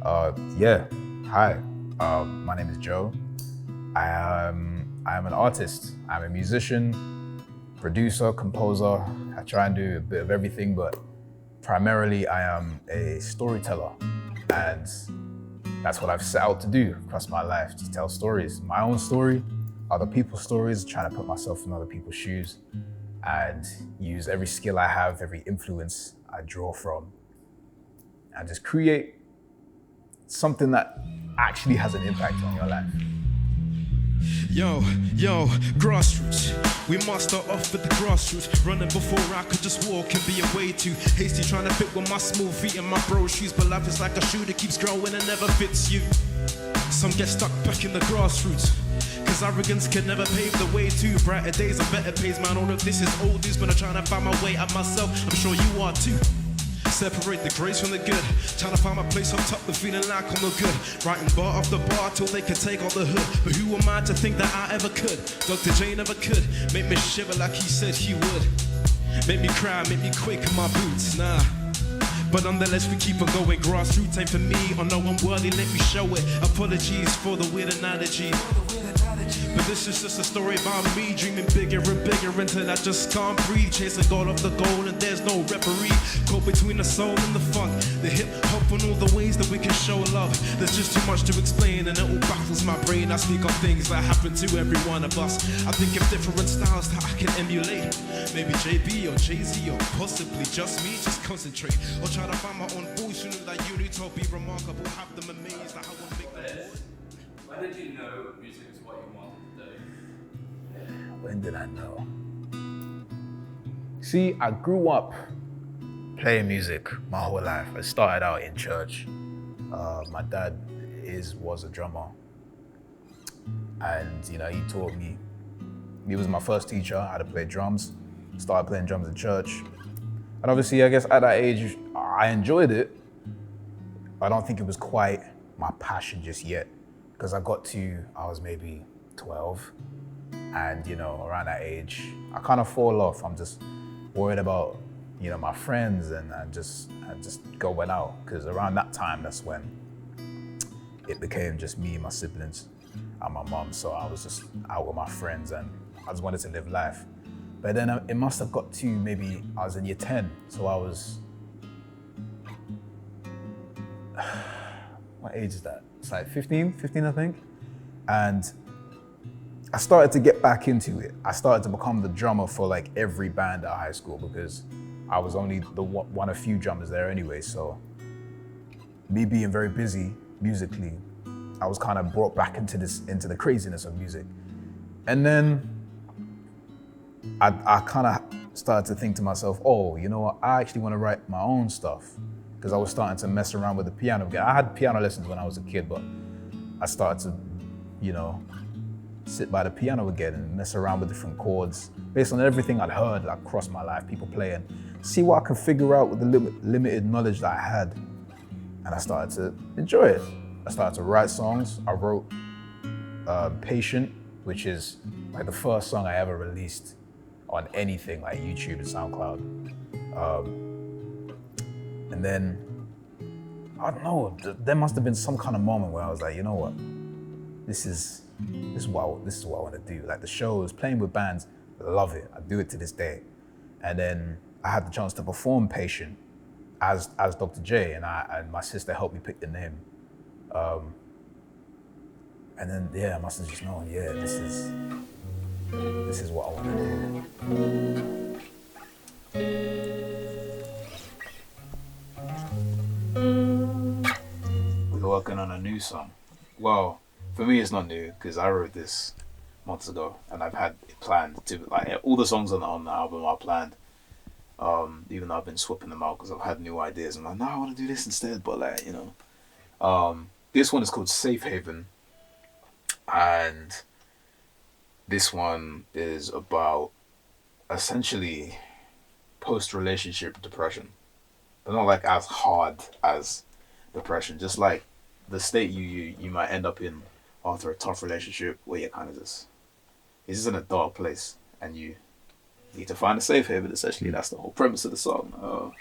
Yeah, hi. My name is Joe. I'm an artist. I'm a musician, producer, composer. I try and do a bit of everything, but primarily I am a storyteller, and that's what I've set out to do across my life: to tell stories, my own story, other people's stories, trying to put myself in other people's shoes, and use every skill I have, every influence I draw from, and just create something that actually has an impact on your life. Yo, yo, grassroots. We must start off with the grassroots. Running before I could just walk and be a way too hasty. Trying to fit with my small feet and my bro shoes. But life is like a shoe that keeps growing and never fits you. Some get stuck back in the grassroots. Cause arrogance can never pave the way to brighter days and better pays. Man, all of this is old news, but I'm trying to find my way out myself. I'm sure you are too. Separate the grace from the good. Trying to find my place on top, but feeling like I'm no good. Writing bar after bar till they can take all the hood. But who am I to think that I ever could? Dr. J never could. Make me shiver like he said he would. Make me cry, make me quake in my boots. Nah. But nonetheless, we keep on going. Grassroots ain't for me, or no one worthy, let me show it. Apologies for the weird analogy. But this is just a story about me dreaming bigger and bigger until I just can't breathe. Chasing goal of the goal and there's no referee. Caught between the soul and the funk, the hip hop and all the ways that we can show love. There's just too much to explain and it all baffles my brain. I speak on things that happen to every one of us. I think of different styles that I can emulate. Maybe JB or Jay-Z or possibly just me. Just concentrate or try to find my own voice. You know that you need to be remarkable. Have them amazed at how I make them. When did you know music was what you wanted to do? When did I know? See, I grew up playing music my whole life. I started out in church. My dad was a drummer, and he taught me. He was my first teacher how to play drums. Started playing drums in church, and obviously, I guess at that age, I enjoyed it. I don't think it was quite my passion just yet, because I was maybe 12, and around that age, I kind of fall off. I'm just worried about my friends and just going out, because around that time, that's when it became just me, my siblings, and my mom. So I was just out with my friends, and I just wanted to live life. But then it must have got to maybe I was in year 10, so I was. What age is that? It's like 15, I think. And I started to get back into it. I started to become the drummer for like every band at high school, because I was only the one of few drummers there anyway. So me being very busy musically, I was kind of brought back into the craziness of music. And then I kind of started to think to myself, oh, you know what? I actually want to write my own stuff, because I was starting to mess around with the piano again. I had piano lessons when I was a kid, but I started to, sit by the piano again and mess around with different chords based on everything I'd heard like across my life, people playing, see what I could figure out with the limited knowledge that I had. And I started to enjoy it. I started to write songs. I wrote Patient, which is like the first song I ever released on anything like YouTube and SoundCloud. And then, I don't know, there must have been some kind of moment where I was like, you know what, this is what I want to do. Like the shows, playing with bands, I love it. I do it to this day. And then I had the chance to perform Patient as Dr. J, and my sister helped me pick the name. And then I must have just known, this is what I want to do. We're working on a new song. Well, for me, it's not new, because I wrote this months ago, and I've had it planned to, like, all the songs on the album are planned. Even though I've been swapping them out because I've had new ideas. I'm like, no, I want to do this instead. But this one is called Safe Haven, and this one is about essentially post-relationship depression, but not like as hard as depression, just like the state you might end up in after a tough relationship, where you're kind of it's just in a dark place and you need to find a safe haven. Essentially, that's the whole premise of the song.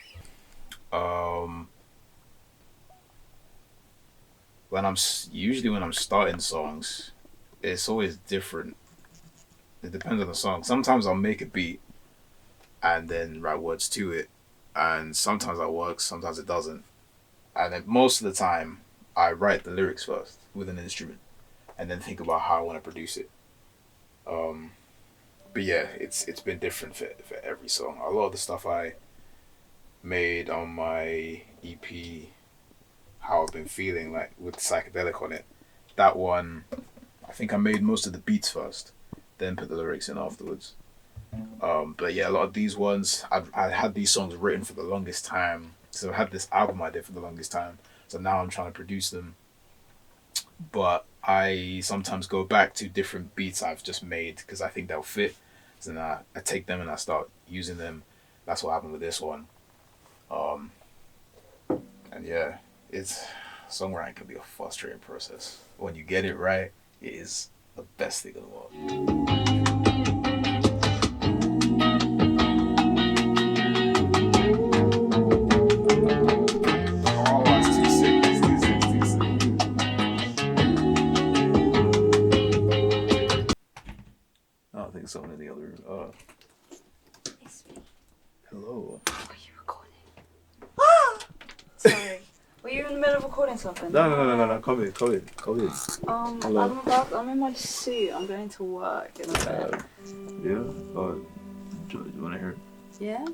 usually when I'm starting songs, it's always different. It depends on the song. Sometimes I'll make a beat and then write words to it, and sometimes that works, sometimes it doesn't. And then most of the time, I write the lyrics first with an instrument, and then think about how I want to produce it. Um, but yeah, it's been different for every song. A lot of the stuff I made on my EP, how I've been feeling like with psychedelic on it. That one, I think I made most of the beats first, then put the lyrics in afterwards. But yeah, a lot of these ones, I had these songs written for the longest time. So I had this album I did for the longest time. So now I'm trying to produce them. But I sometimes go back to different beats I've just made because I think they'll fit. So then I take them and I start using them. That's what happened with this one. Um, and yeah, it's songwriting can be a frustrating process. When you get it right, it is the best thing in the world. Oh, it's too sick. It's too sick. It's too sick. I don't think someone in the other room. It's me. Hello. Are you recording? Sorry. Were you in the middle of recording something? No. Come in. Hello. I'm in my suit. I'm going to work in a bit. Yeah. Do you want to hear it? Yeah?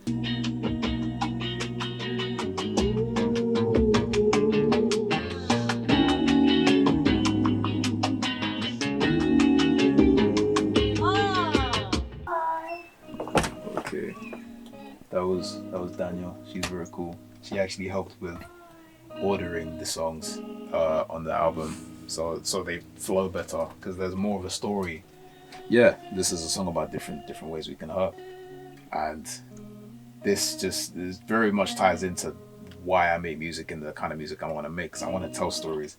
Okay. That was Daniel. She's very cool. She actually helped with ordering the songs on the album, so they flow better because there's more of a story. Yeah, this is a song about different ways we can hurt, and this very much ties into why I make music and the kind of music I want to make. Because I want to tell stories,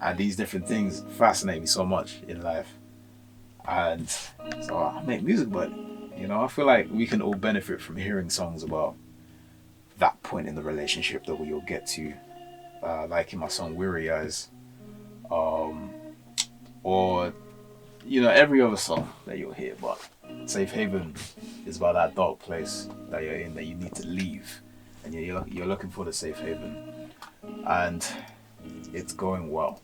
and these different things fascinate me so much in life, and so I make music. But I feel like we can all benefit from hearing songs about that point in the relationship that we'll get to, like in my song Weary Eyes, or every other song that you'll hear. But Safe Haven is about that dark place that you're in that you need to leave, and you're looking for the safe haven, and it's going well.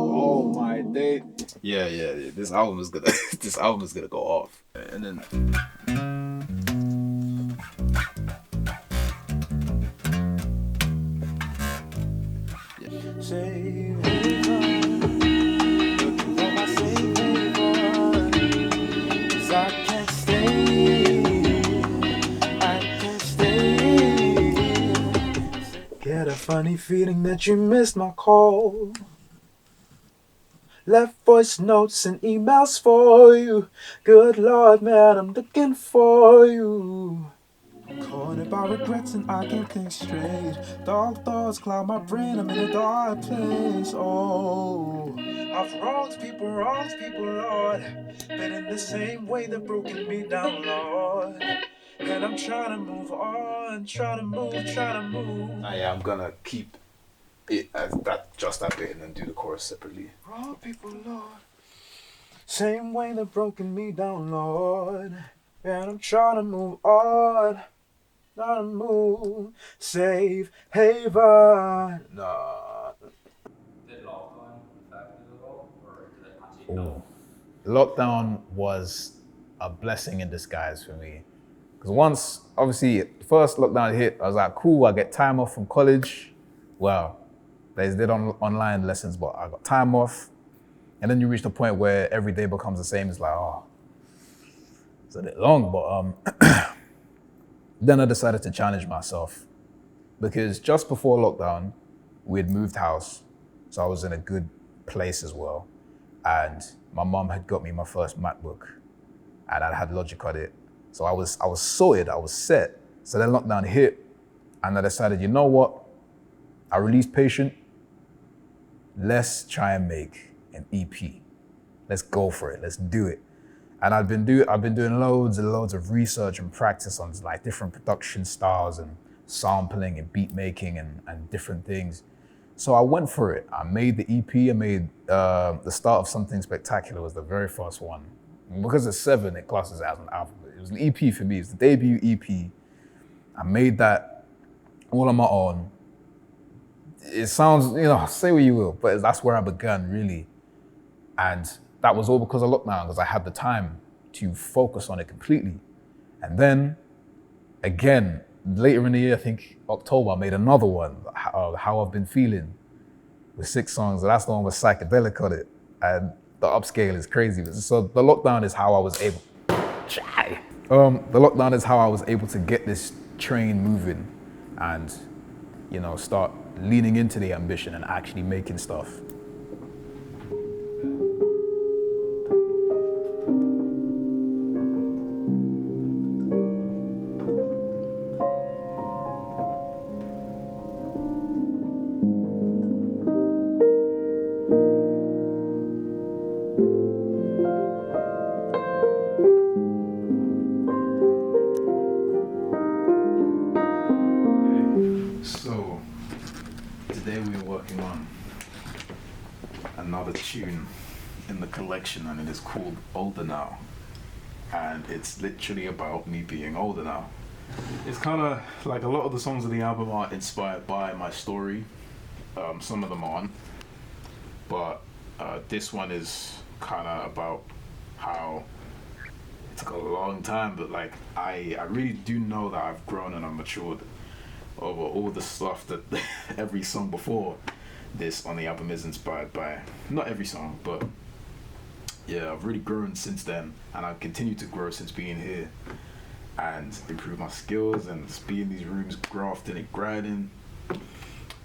Oh my day. Yeah. This album is gonna this album is gonna go off. And then get a funny feeling that you missed my call. Left voice notes and emails for you. Good Lord, man, I'm looking for you. Caught by regrets and I can't think straight. Dark thoughts cloud my brain, I'm in a dark place. Oh, I've wronged people, Lord. But in the same way they've broken me down, Lord. And I'm trying to move on, trying to move. Yeah, I'm gonna keep it as that bit and then do the chorus separately. Wrong people, Lord. Same way they've broken me down, Lord. And I'm trying to move on. Trying to move. Safe haven. Nah. Did lockdown affect you at all, or did it take you off? Lockdown was a blessing in disguise for me. Because once, obviously, first lockdown hit, I was like, cool, I get time off from college. Well, they did online lessons, but I got time off. And then you reach the point where every day becomes the same. It's like, oh, it's a bit long. But then I decided to challenge myself because just before lockdown, we had moved house, so I was in a good place as well. And my mom had got me my first MacBook, and I had Logic on it. So I was sorted, I was set. So then lockdown hit, and I decided, you know what? I released Patient. Let's try and make an EP. Let's go for it. Let's do it. And I've been doing loads and loads of research and practice on like different production styles and sampling and beat making and different things. So I went for it. I made the EP. I made The Start of Something Spectacular was the very first one. And because it's 7, it classes as an album. It was an EP for me. It's the debut EP. I made that all on my own. It sounds, say what you will, but that's where I began really. And that was all because of lockdown, because I had the time to focus on it completely. And then, again, later in the year, I think October, I made another one, How I've Been Feeling, with 6 songs. And that's the one with psychedelic on it. And the upscale is crazy. So the lockdown is how I was able, to get this train moving and, start leaning into the ambition and actually making stuff. So, today we're working on another tune in the collection, and it is called Older Now. And it's literally about me being older now. It's kind of like a lot of the songs of the album are inspired by my story. Some of them aren't. But this one is kind of about how it took a long time, but like I really do know that I've grown and I've matured over all the stuff that every song before this on the album is inspired by. Not every song, but yeah, I've really grown since then, and I've continued to grow since being here and improve my skills and just be in these rooms grafting and grinding.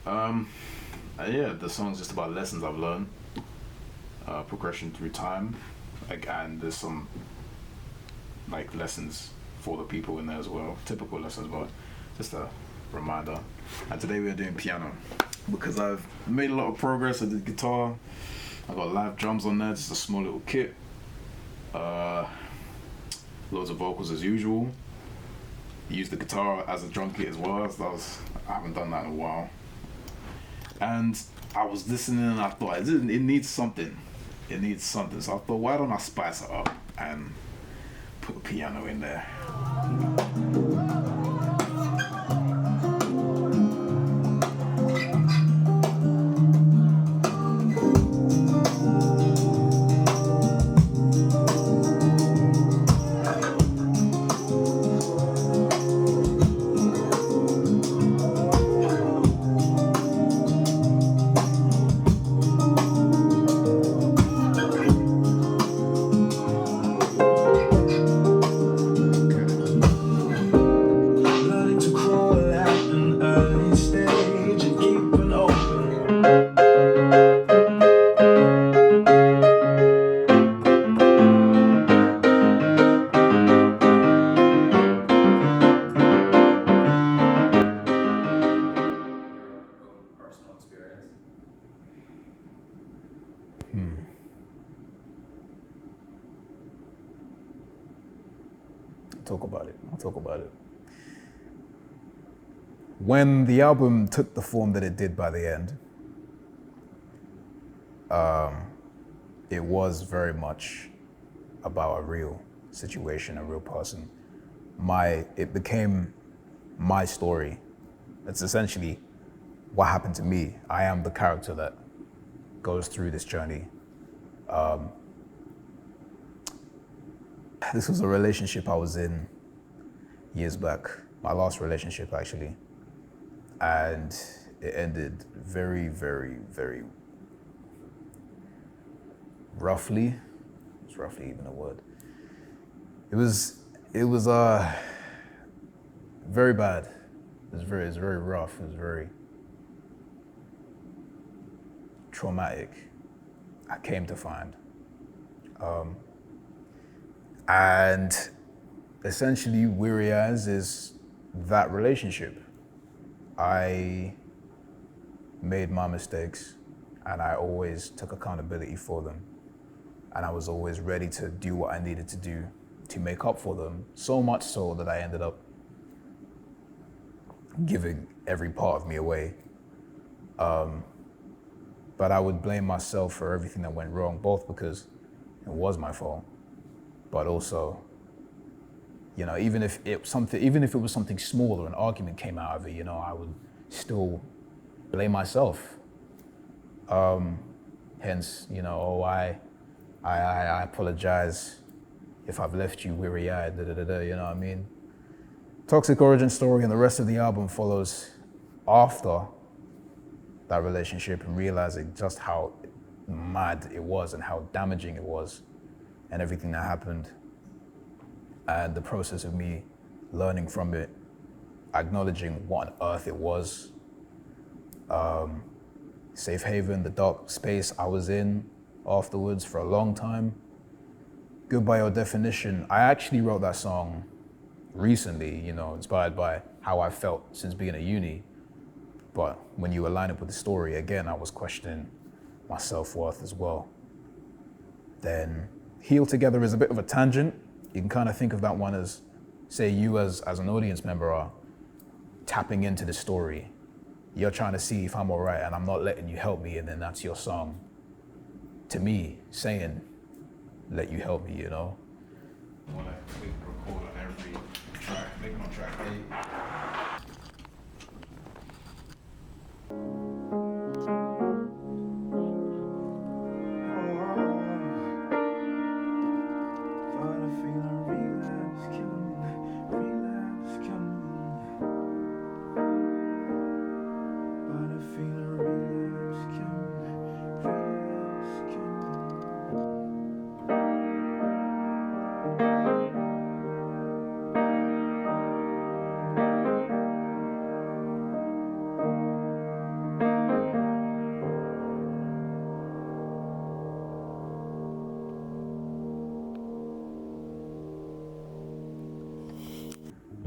Yeah, the song's just about lessons I've learned, progression through time, and there's some like lessons for the people in there as well, typical lessons, but just a reminder. And today we're doing piano because I've made a lot of progress. I did guitar, I got live drums on there, just a small little kit, loads of vocals as usual. Used the guitar as a drum kit as well. I haven't done that in a while. And I was listening and I thought it needs something. It needs something. So I thought, why don't I spice it up and put a piano in there? Personal experience. I'll talk about it. When the album took the form that it did by the end, it was very much about a real situation, a real person. It became my story. It's essentially what happened to me. I am the character that goes through this journey. This was a relationship I was in years back, my last relationship actually. And it ended very, very, very roughly. Is roughly even a word? It was very bad. it's very rough. It's very traumatic. I came to find, and essentially, Weary Eyes is that relationship. I made my mistakes, and I always took accountability for them, and I was always ready to do what I needed to do to make up for them. So much so that I ended up giving every part of me away. But I would blame myself for everything that went wrong, both because it was my fault, but also, you know, even if it was something small or an argument came out of it, you know, I would still blame myself. Hence, you know, oh, I apologize if I've left you weary-eyed, you know what I mean? Toxic origin story, and the rest of the album follows after that relationship and realizing just how mad it was and how damaging it was and everything that happened, and the process of me learning from it, acknowledging what on earth it was. Safe haven, the dark space I was in afterwards for a long time. Good by Your Definition. I actually wrote that song recently, you know, inspired by how I felt since being at uni. But when you align it with the story, again, I was questioning my self-worth as well. Then Heal Together is a bit of a tangent. You can kind of think of that one as, say you as an audience member are tapping into the story. You're trying to see if I'm all right and I'm not letting you help me, and then that's your song to me saying, let you help me, you know? I want to click record on every track, make it on track 8.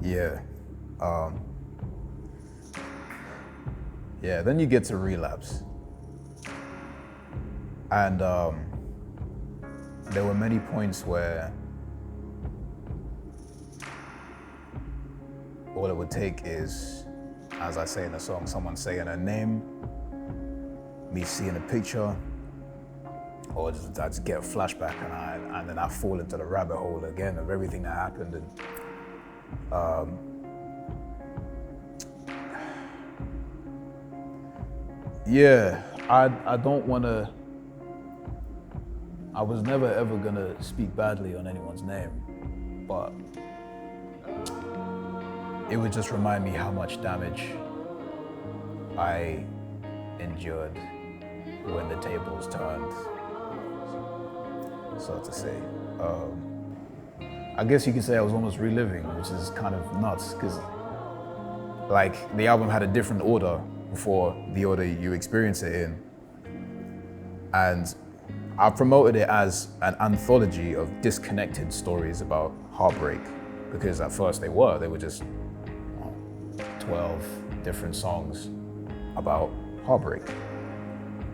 Yeah. Yeah, then you get to Relapse. And there were many points where all it would take is, as I say in the song, someone saying her name, me seeing a picture, or just, I just get a flashback and then I fall into the rabbit hole again of everything that happened. And yeah, I don't want to, I was never ever gonna speak badly on anyone's name, but it would just remind me how much damage I endured when the tables turned, so to say. I guess you could say I was almost reliving, which is kind of nuts, because like the album had a different order before the order you experience it in. And I promoted it as an anthology of disconnected stories about heartbreak, because at first they were just 12 different songs about heartbreak.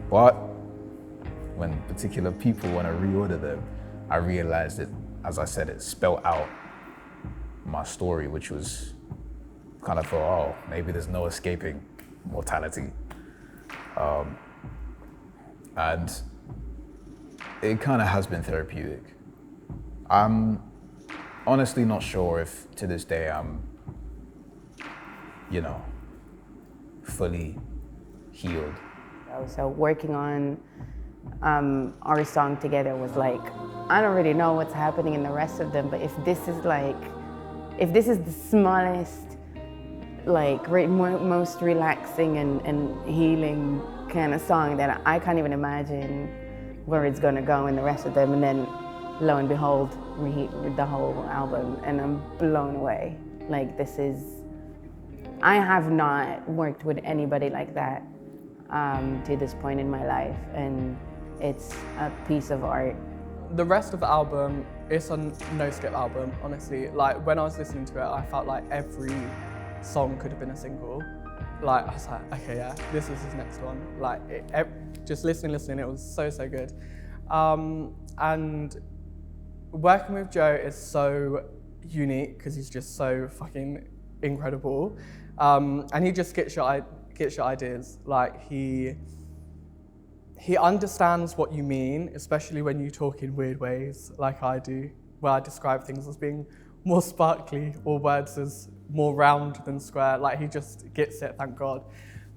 But when particular people want to reorder them, I realized that, as I said, it spelled out my story, which was kind of oh, maybe there's no escaping mortality. And it kind of has been therapeutic. I'm honestly not sure if to this day I'm, you know, fully healed. So working on our song together was like, I don't really know what's happening in the rest of them, but if this is the smallest, like most relaxing and healing kind of song, then I can't even imagine where it's gonna go in the rest of them. And then lo and behold, we hit the whole album and I'm blown away. Like this is I have not worked with anybody like that to this point in my life, and it's a piece of art. The rest of the album, it's a no-skip album, honestly. Like, when I was listening to it, I felt like every song could have been a single. Like, I was like, okay, yeah, this is his next one. Like, just listening, it was so, so good. And working with Joe is so unique because he's just so fucking incredible. And he just gets your ideas. Like, he understands what you mean, especially when you talk in weird ways, like I do, where I describe things as being more sparkly or words as more round than square. Like, he just gets it, thank God.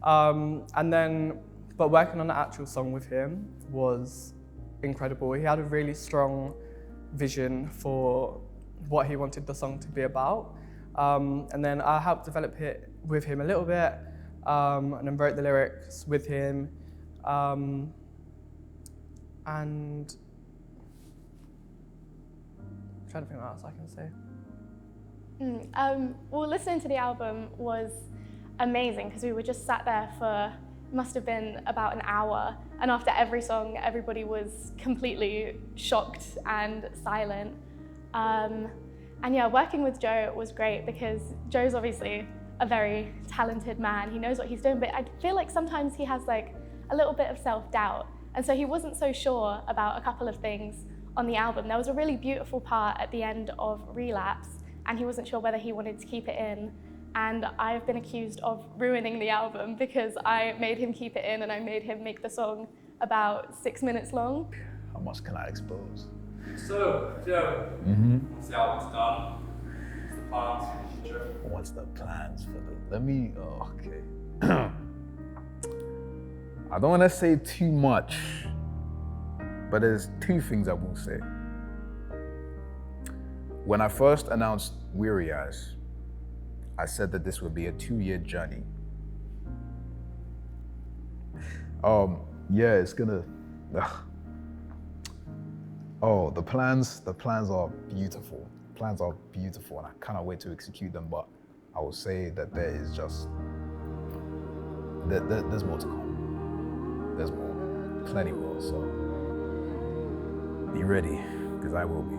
But working on the actual song with him was incredible. He had a really strong vision for what he wanted the song to be about. And then I helped develop it with him a little bit, and then wrote the lyrics with him. And I'm trying to think what else I can say. Well, listening to the album was amazing because we were just sat there for, must have been about an hour, and after every song everybody was completely shocked and silent. And yeah, working with Joe was great because Joe's obviously a very talented man. He knows what he's doing, but I feel like sometimes he has like a little bit of self-doubt, and so he wasn't so sure about a couple of things on the album. There was a really beautiful part at the end of Relapse, and he wasn't sure whether he wanted to keep it in. And I've been accused of ruining the album because I made him keep it in and I made him make the song about 6 minutes long. How much can I expose? So, Joe, once the album's done, what's the plans for the future? What's the plans for okay. I don't want to say too much, but there's two things I will say. When I first announced Weary Eyes, I said that this would be a 2-year journey. Yeah, it's gonna. Oh, the plans are beautiful. Plans are beautiful, and I cannot wait to execute them. But I will say that there is just there's more to come. There's more, plenty more. So be ready, because I will be.